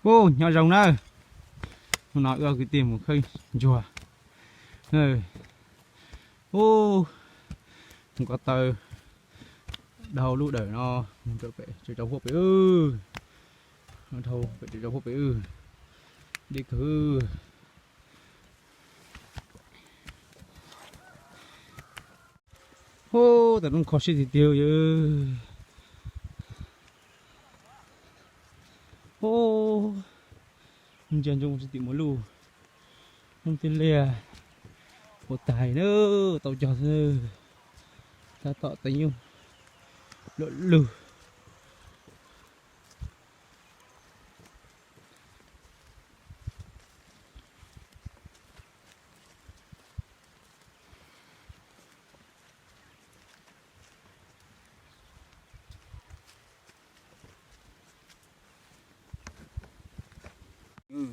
Ô nhỏ rồng nữa nó ưa cái tìm một khơi chùa này. Ô không có tờ đầu lũ đỡ nó trở về cho cháu hộp ư nó thâu phải cho cháu hộp ư đi cứ ô tao không khó xí thì tiêu chứ ô không chân trong tìm một lù không tiền lìa một tài nữa tao cho nữa ta tọ tình yêu lỡ lử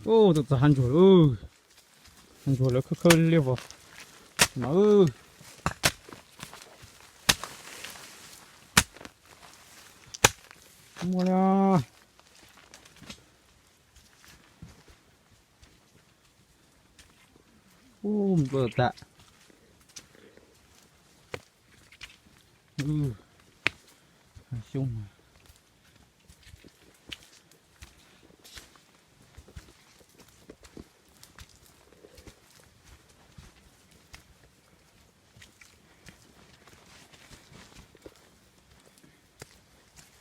ô tao han chuột ư han chuột nó khơi liêu vào nó ư mua nha ô vừa tạ chung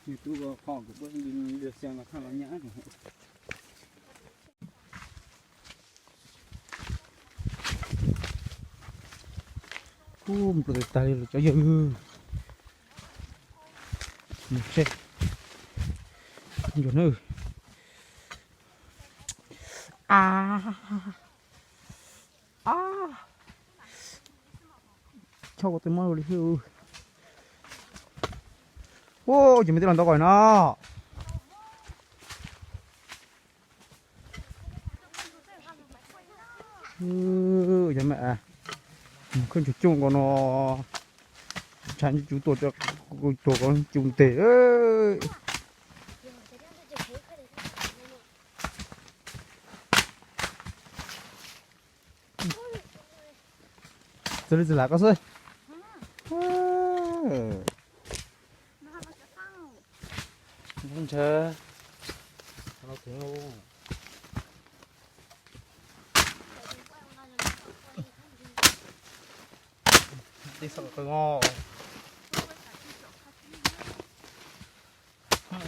YouTube vào khoảng của bên được xem là khá là nhã rồi. Một cái tay là cho dư một xe rồi nữa cho có tới mơ đi hư ô chỉ mới tới lần tao gọi nó cha mẹ không chịu chung của nó chán chú tổ cho tổ con chung tệ ơi rồi là có rồi không chờ nó tiếng luôn đi sợ cái ngò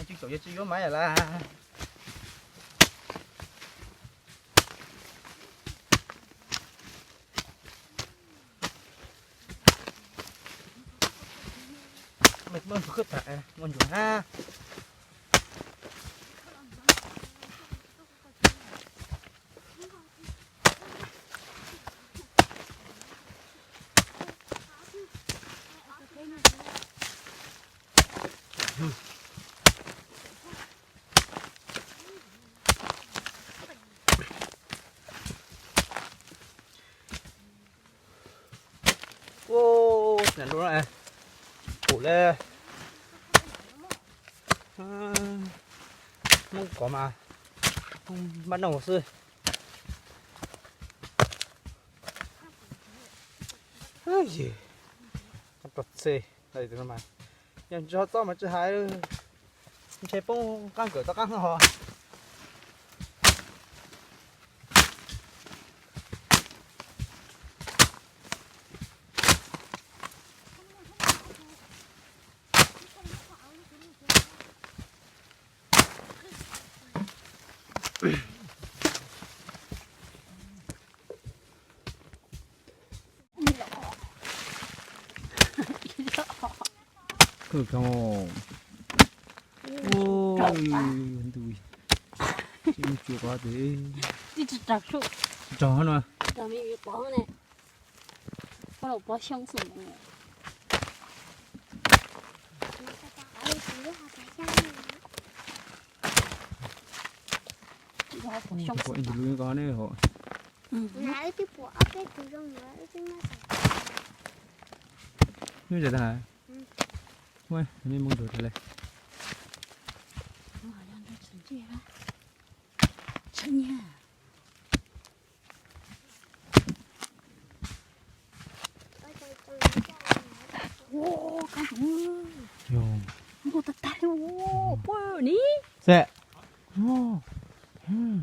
chiếc sổ chi có máy là mệt mỏi khớp tại ngon chủ ha ô này luôn này phủ lên không có mà không bắt đầu xưa cái gì con trọt xê đây từ mà nhận cho to mà chưa hái chế bông căng cửa tao căng họ 그럼 ôi đùi chim chuột quá đi đi chặt chụp chó nữa chó mình bỏ này bắt đầu bỏ xong rồi này có anh đuôi có này họ nãy cái bỏ cái từ trong nữa chứ nó như vậy hả ôi nên muốn đuổi lại nha. Ô, con ơi. Yo. Ô, ta ta ô, bơ ní. Sẽ. Oh. Hmm.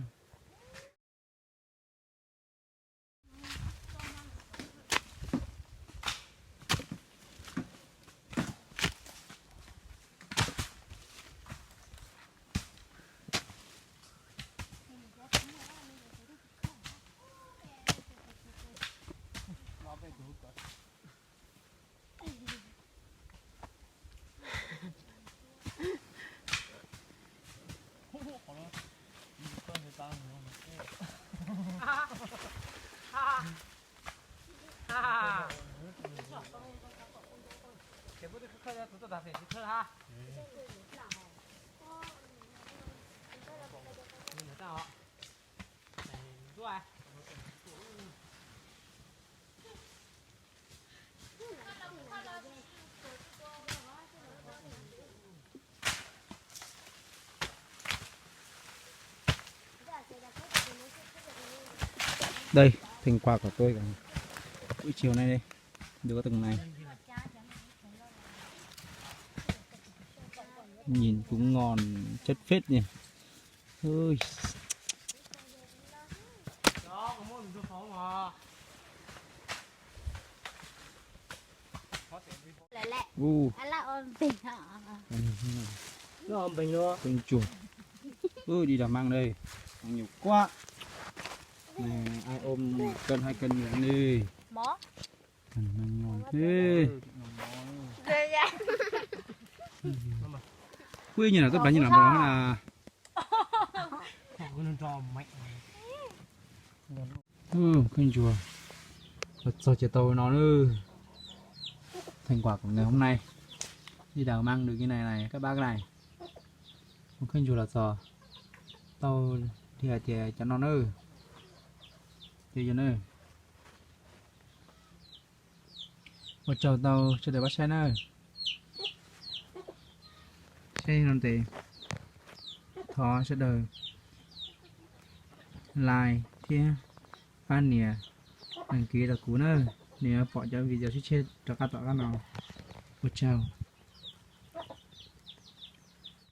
Đây, thành quả của tôi cả buổi chiều nay đây. Đưa từng này. Nhìn cũng ngon chất phết nhỉ. Ôi. Lẹ lẹ. Ăn là ôm tình hả? Nó ôm bình luôn. Con chuột. Đi làm mang đây. Ăn nhiều quá. Này, ai ôm cân 2 cân nữa đi. Mó. Ăn ngon thế. Khuya như là tất cả như là món là con chùa sao trẻ tôi nó nữa. Thành quả của ngày hôm nay đi đào mang được cái này các bác này. Một con chùa là sò tao thì là trẻ cho nó nữa thì cho nữa một chầu tao cho để bắt xe nữa xe non tiền thọ sẽ đời like chia fan nè đăng ký là cú nữa nè bỏ cho video sẽ chết cho các bạn nào một chào.